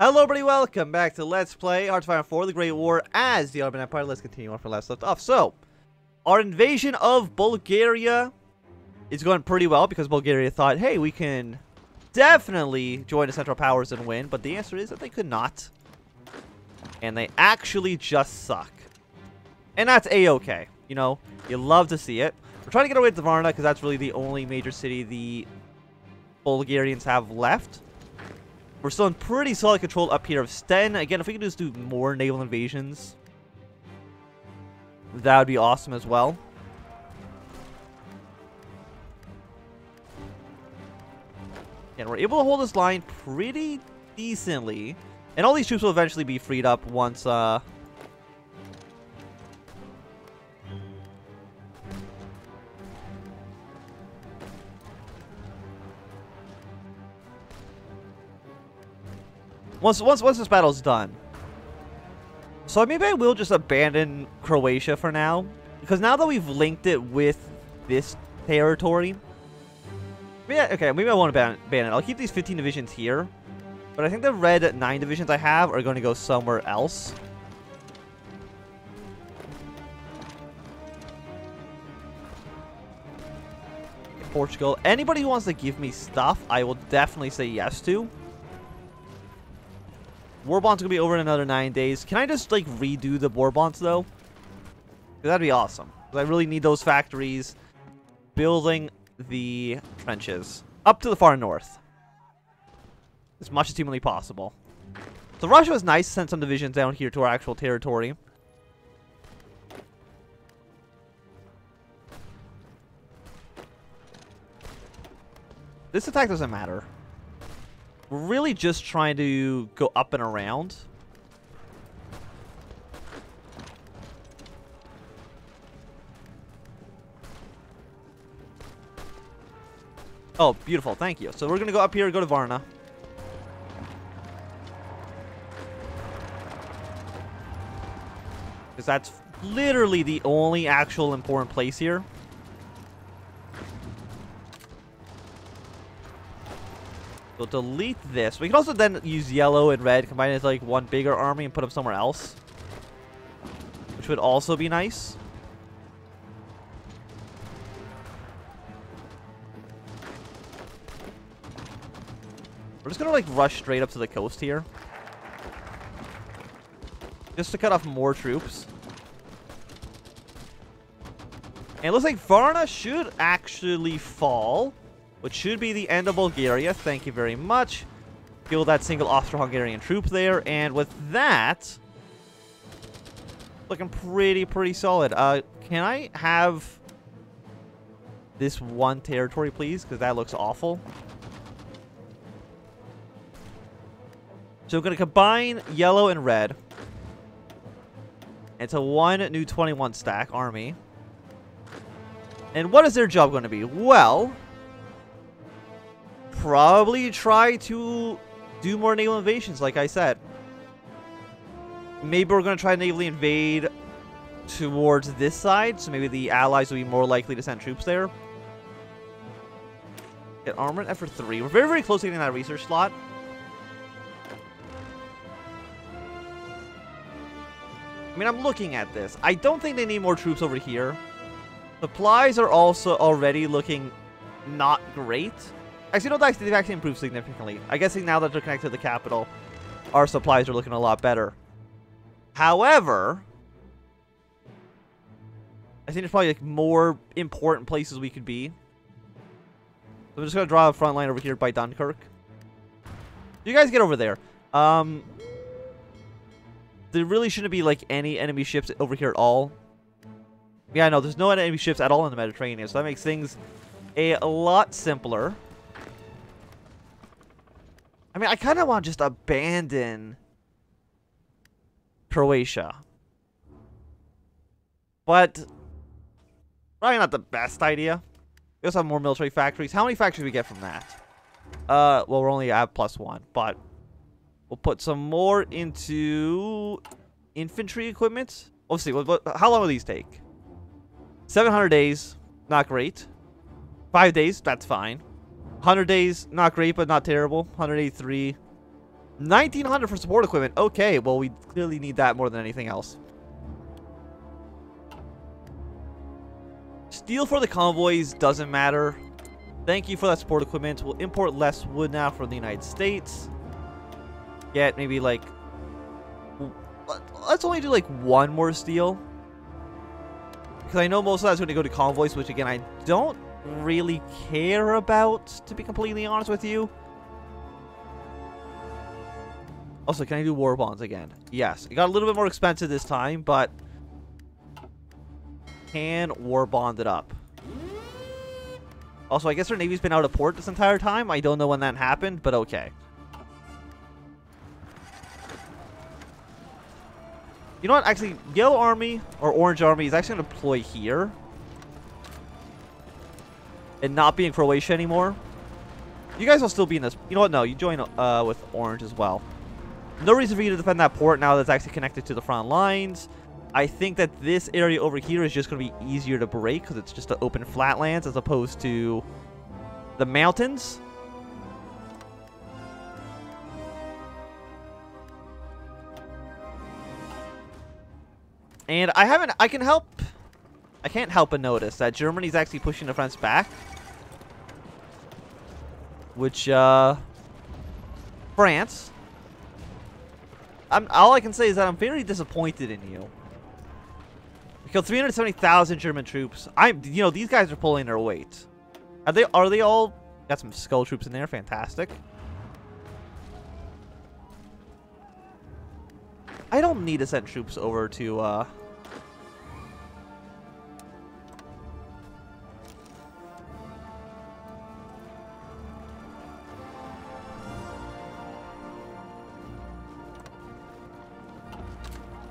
Hello everybody, welcome back to Let's Play HOI4, the Great War as the Ottoman Empire. Let's continue on from last left off. So, our invasion of Bulgaria is going pretty well because Bulgaria thought, hey, we can definitely join the Central Powers and win, but the answer is that they could not. And they actually just suck. And that's A-okay. You know, you love to see it. We're trying to get away to Varna because that's really the only major city the Bulgarians have left. We're still in pretty solid control up here of Sten. Again, if we could just do more naval invasions, that would be awesome as well. And we're able to hold this line pretty decently. And all these troops will eventually be freed up once, Once this battle's done. So maybe I will just abandon Croatia for now. Because now that we've linked it with this territory. Okay, maybe I won't abandon it. I'll keep these 15 divisions here. But I think the red 9 divisions I have are going to go somewhere else. Portugal. Anybody who wants to give me stuff, I will definitely say yes to. War bonds are going to be over in another 9 days. Can I just, like, redo the war bonds, though? That'd be awesome. I really need those factories building the trenches up to the far north. As much as humanly possible. So Russia was nice to send some divisions down here to our actual territory. This attack doesn't matter. We're really just trying to go up and around. Oh, beautiful. Thank you. So we're going to go up here and go to Varna. Because that's literally the only actual important place here. So delete this. We can also then use yellow and red, combine it with like one bigger army and put them somewhere else. Which would also be nice. We're just gonna like rush straight up to the coast here. Just to cut off more troops. And it looks like Varna should actually fall. Which should be the end of Bulgaria. Thank you very much. Kill that single Austro-Hungarian troop there. And with that, looking pretty solid. Can I have this one territory, please? Because that looks awful. So we're going to combine yellow and red into one new 21 stack army. And what is their job going to be? Well, probably try to do more naval invasions, like I said. Maybe we're going to try to navally invade towards this side, so maybe the allies will be more likely to send troops there. Get armament effort 3. We're very close to getting that research slot. I mean, I'm looking at this. I don't think they need more troops over here. Supplies are also already looking not great. Actually, no, they've actually improved significantly. I guess now that they're connected to the capital, our supplies are looking a lot better. However, I think there's probably like more important places we could be. So I'm just going to draw a front line over here by Dunkirk. You guys get over there. There really shouldn't be like any enemy ships over here at all. Yeah, no, there's no enemy ships at all in the Mediterranean, so that makes things a lot simpler. I mean, I kind of want to just abandon Croatia. But probably not the best idea. We also have more military factories. How many factories do we get from that? Well, we're only at +1, but we'll put some more into infantry equipment. We'll see. How long will these take? 700 days. Not great. 5 days. That's fine. 100 days, not great, but not terrible. 183. 1,900 for support equipment. Okay, well, we clearly need that more than anything else. Steel for the convoys doesn't matter. Thank you for that support equipment. We'll import less wood now from the United States. Get maybe like... Let's only do like one more steel. Because I know most of that's going to go to convoys, which again, I don't really care about, to be completely honest with you. Also, can I do war bonds again? Yes. It got a little bit more expensive this time, but... Can war bond it up. Also, I guess our Navy's been out of port this entire time. I don't know when that happened, but okay. You know what? Actually, Yellow Army or Orange Army is actually going to deploy here. And not be in Croatia anymore. You guys will still be in this. You know what? No, you join with Orange as well. No reason for you to defend that port now that's actually connected to the front lines. I think that this area over here is just going to be easier to break because it's just the open flatlands as opposed to the mountains. And I can't help but notice that Germany's actually pushing the fronts back. Which, France. All I can say is that I'm very disappointed in you. Killed 370,000 German troops. You know, these guys are pulling their weight. Are they all... Got some skull troops in there. Fantastic. I don't need to send troops over to, I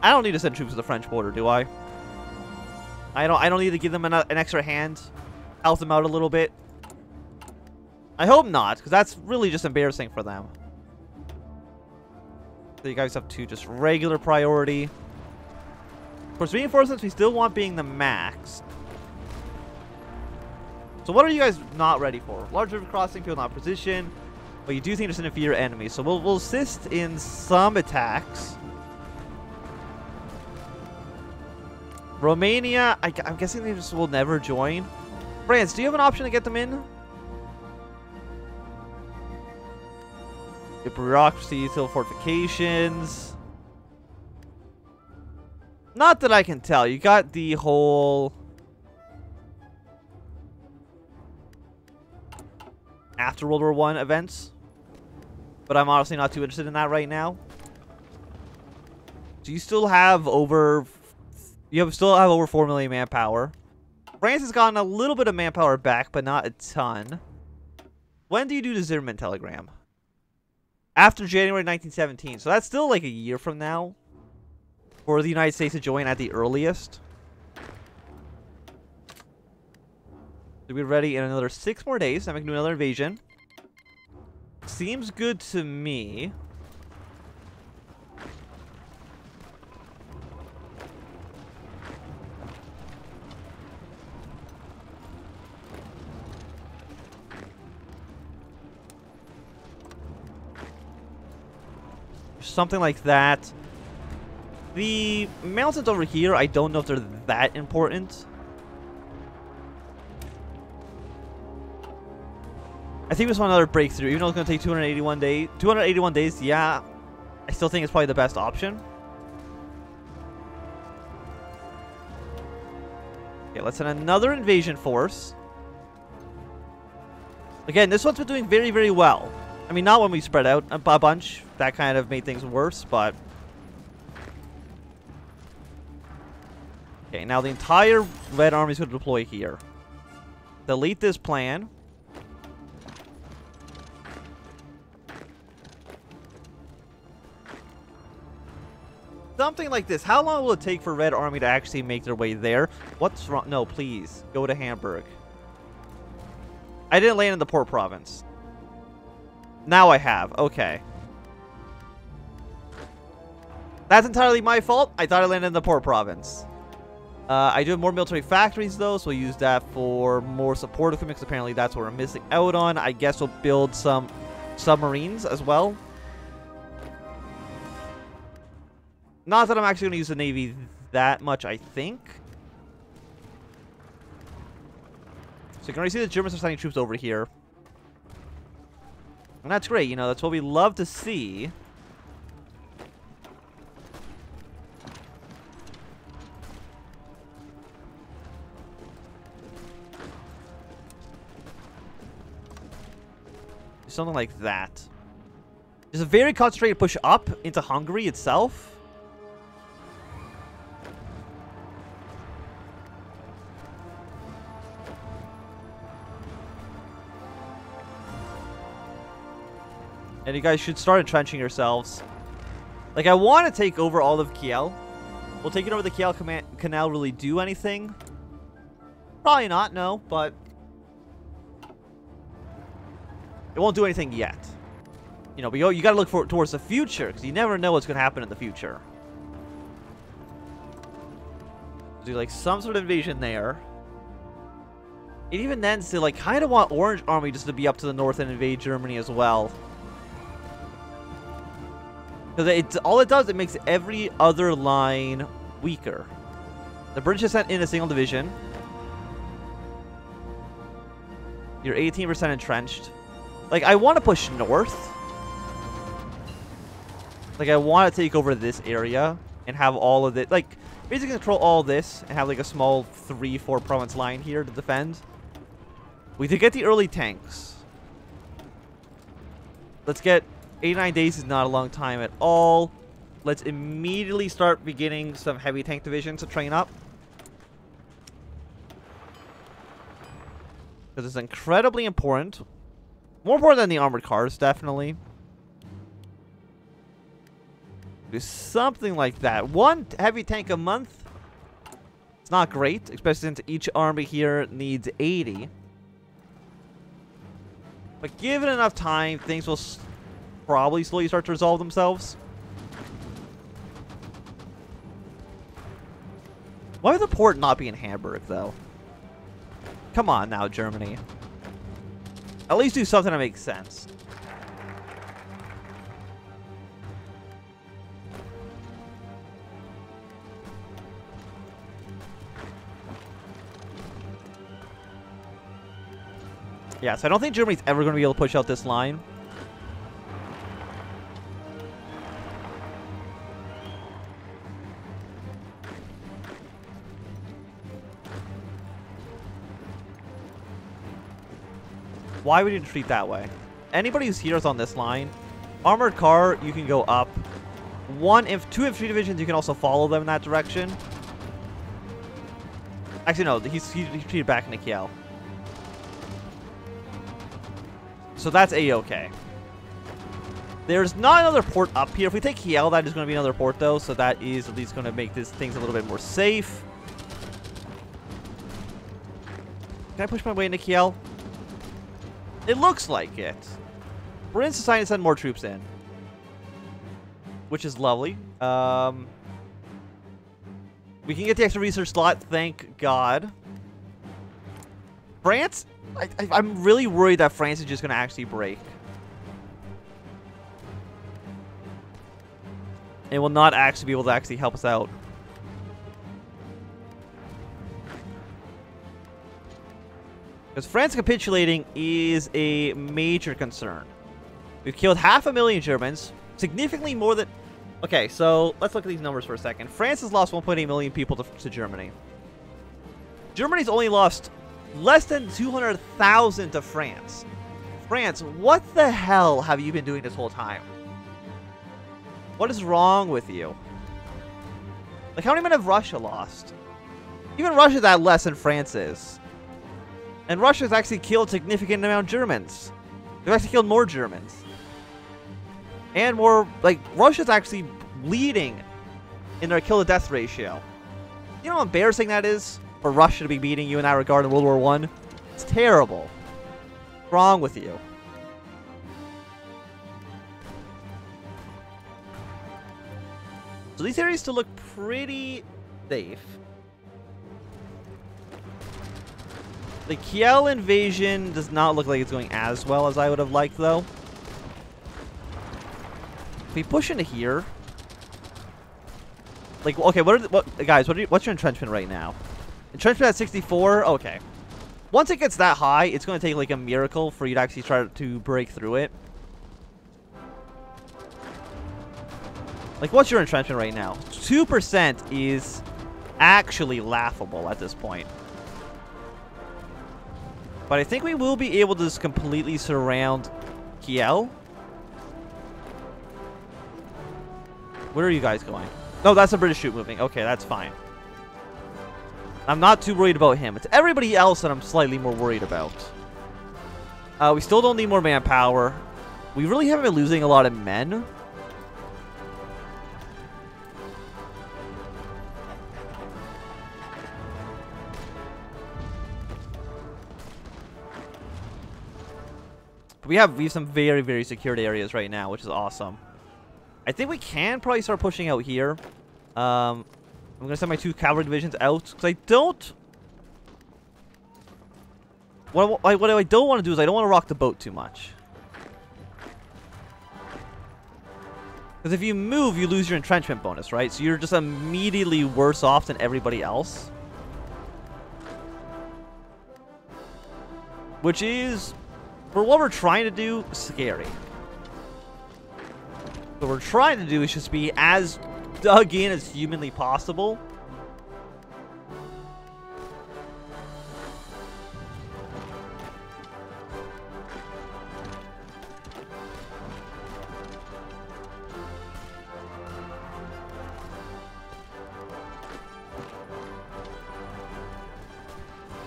don't need to send troops to the French border, do I? I don't need to give them an extra hand. Help them out a little bit. I hope not, because that's really just embarrassing for them. So you guys have to just regular priority. Of course, reinforcements we still want being the max. So what are you guys not ready for? Large river crossing, field not position. But you do think there's an inferior enemy. So we'll assist in some attacks. Romania, I'm guessing they just will never join. France, do you have an option to get them in? Your bureaucracy, still fortifications. Not that I can tell. You got the whole... after World War I events. But I'm honestly not too interested in that right now. Do you still have over... still have over 4 million manpower. France has gotten a little bit of manpower back, but not a ton. When do you do the Zimmerman telegram? After January 1917. So that's still like a year from now. For the United States to join at the earliest. So we're ready in another 6 more days. Then we can do another invasion. Seems good to me. Something like that. The mountains over here, I don't know if they're that important. I think we just want another breakthrough, even though it's going to take 281 days. 281 days, yeah. I still think it's probably the best option. Okay, let's send another invasion force. Again, this one's been doing very, very well. I mean, not when we spread out a bunch. That kind of made things worse, but... Okay, now the entire Red Army is going to deploy here. Delete this plan. Something like this. How long will it take for Red Army to actually make their way there? What's wrong? No, please. Go to Hamburg. I didn't land in the Port Province. Now I have. Okay. That's entirely my fault. I thought I landed in the Port Province. I do have more military factories, though, so we'll use that for more support equipment, because apparently that's what we're missing out on. I guess we'll build some submarines as well. Not that I'm actually going to use the Navy that much, I think. So you can already see the Germans are sending troops over here. And that's great, you know, that's what we love to see. Something like that. There's a very concentrated push up into Hungary itself. And you guys should start entrenching yourselves. Like, I want to take over all of Kiel. Will taking over the Kiel Canal really do anything? Probably not, no, but it won't do anything yet. You know, but you gotta look towards the future, because you never know what's gonna happen in the future. Do like some sort of invasion there. And even then, still, like, kind of want Orange Army just to be up to the north and invade Germany as well. Because all it does, it makes every other line weaker. The British have sent in a single division. You're 18% entrenched. Like, I want to push north. Like, I want to take over this area and have all of it. Like, basically control all this and have, like, a small 3-4 province line here to defend. We could get the early tanks. Let's get 89 days is not a long time at all. Let's immediately start beginning some heavy tank divisions to train up. Because it's incredibly important. More important than the armored cars, definitely. Do something like that. One heavy tank a month. It's not great, especially since each army here needs 80. But given enough time, things will probably slowly start to resolve themselves. Why would the port not be in Hamburg, though? Come on now, Germany. At least do something that makes sense. Yeah, so I don't think Germany's ever going to be able to push out this line. Why would you treat that way? Anybody who's here is on this line. Armored car, you can go up. Two infantry divisions, you can also follow them in that direction. Actually, no, he's retreated back into Kiel. So that's A-okay. There's not another port up here. If we take Kiel, that is going to be another port, though. So that is at least going to make things a little bit more safe. Can I push my way into Kiel? It looks like it. We're deciding to send more troops in, which is lovely. We can get the extra research slot, thank God. France? I'm really worried that France is just going to actually break. It will not actually be able to actually help us out. Because France capitulating is a major concern. We've killed 500,000 Germans, significantly more than... Okay, so let's look at these numbers for a second. France has lost 1.8 million people to Germany. Germany's only lost less than 200,000 to France. France, what the hell have you been doing this whole time? What is wrong with you? Like, how many men have Russia lost? Even Russia's at less than France is. And Russia's actually killed a significant amount of Germans. They've actually killed more Germans. And more, like, Russia's actually leading in their kill-to-death ratio. You know how embarrassing that is? For Russia to be beating you in that regard in World War I? It's terrible. What's wrong with you? So these areas still look pretty safe. The Kiel invasion does not look like it's going as well as I would have liked, though. If we push into here, Like, okay, guys, what's your entrenchment right now? Entrenchment at 64? Okay. Once it gets that high, it's going to take, like, a miracle for you to actually try to break through it. Like, what's your entrenchment right now? 2% is actually laughable at this point. But I think we will be able to just completely surround Kiel. Where are you guys going? No, that's a British troop moving. Okay, that's fine. I'm not too worried about him. It's everybody else that I'm slightly more worried about. We still don't need more manpower. We really haven't been losing a lot of men. But we have some very, very secured areas right now, which is awesome. I think we can probably start pushing out here. I'm going to send my 2 cavalry divisions out. Because I don't... What I don't want to do is I don't want to rock the boat too much. Because if you move, you lose your entrenchment bonus, right? So you're just immediately worse off than everybody else. Which is, for what we're trying to do, scary. What we're trying to do is just be as dug in as humanly possible.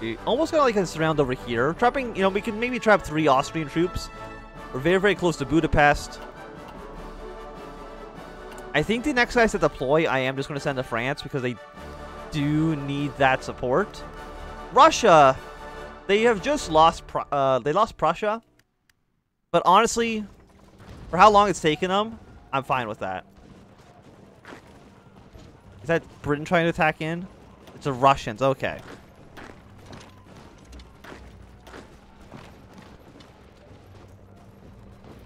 We almost got like a surround over here. Trapping, you know, we can maybe trap 3 Austrian troops. We're very, very close to Budapest. I think the next guys to deploy, I am just going to send to France because they do need that support. Russia, they have just lost. They lost Prussia, but honestly, for how long it's taken them, I'm fine with that. Is that Britain trying to attack in? It's the Russians. Okay.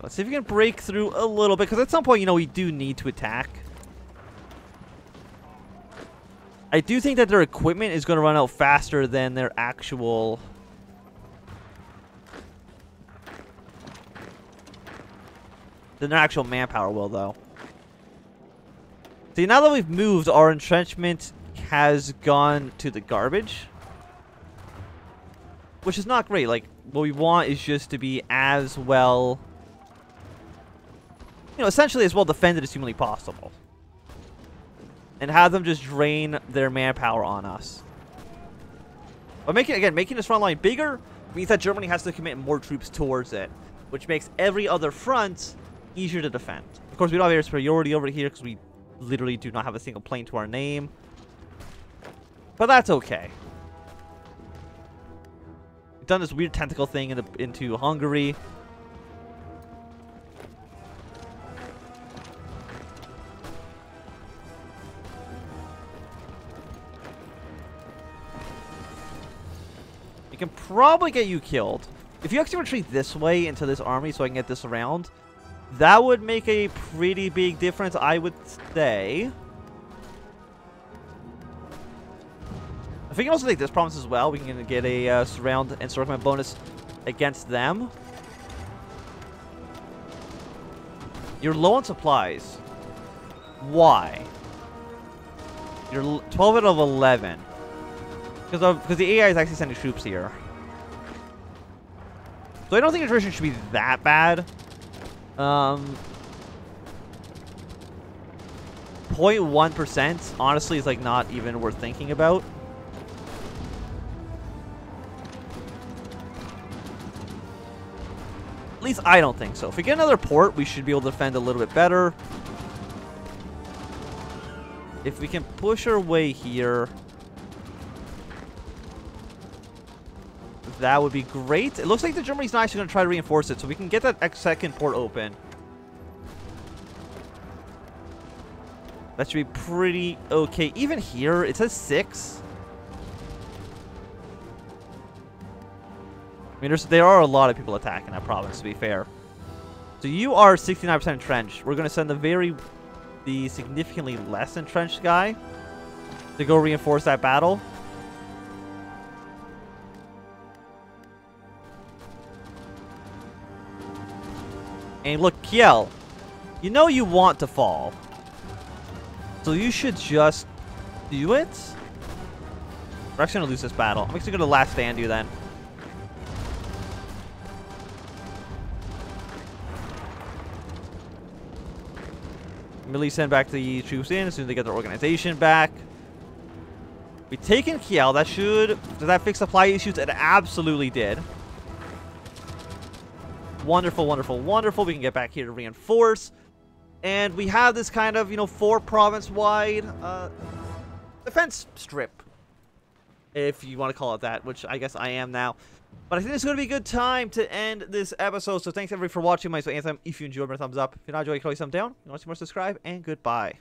Let's see if we can break through a little bit, because at some point, you know, we do need to attack. I do think that their equipment is going to run out faster than their actual... manpower will, though. See, now that we've moved, our entrenchment has gone to the garbage. Which is not great. Like, what we want is just to be as well... you know, essentially as well defended as humanly possible. And have them just drain their manpower on us. But making this front line bigger means that Germany has to commit more troops towards it, which makes every other front easier to defend. Of course, we don't have air superiority over here because we literally do not have a single plane to our name. But that's okay. We've done this weird tentacle thing into Hungary. Can probably get you killed. If you actually retreat this way into this army so I can get this around, that would make a pretty big difference, I would say. If we can also take this province as well, we can get a surround and encirclement bonus against them. You're low on supplies. Why? You're 12 out of 11. Because the AI is actually sending troops here. So I don't think attrition should be that bad. 0.1% honestly is like not even worth thinking about. At least I don't think so. If we get another port, we should be able to defend a little bit better. If we can push our way here, that would be great. It looks like the Germany's not actually going to try to reinforce it, so we can get that second port open. That should be pretty okay. Even here, it says 6. I mean, there are a lot of people attacking that province, to be fair. So you are 69% entrenched. We're going to send a very the significantly less entrenched guy to go reinforce that battle. And look, Kiel, you know you want to fall. So you should just do it. We're actually going to lose this battle. I'm actually going to last stand you then. Immediately send back the troops in as soon as they get their organization back. We've taken Kiel. That should... Does that fix supply issues? It absolutely did. Wonderful, wonderful, wonderful. We can get back here to reinforce. And we have this kind of, you know, 4-province-wide defense strip. If you want to call it that, which I guess I am now. But I think it's going to be a good time to end this episode. So thanks everybody for watching my Anthem. If you enjoyed, give me a thumbs up. If you not enjoyed, you can always thumb down. If you want to see more, subscribe. And goodbye.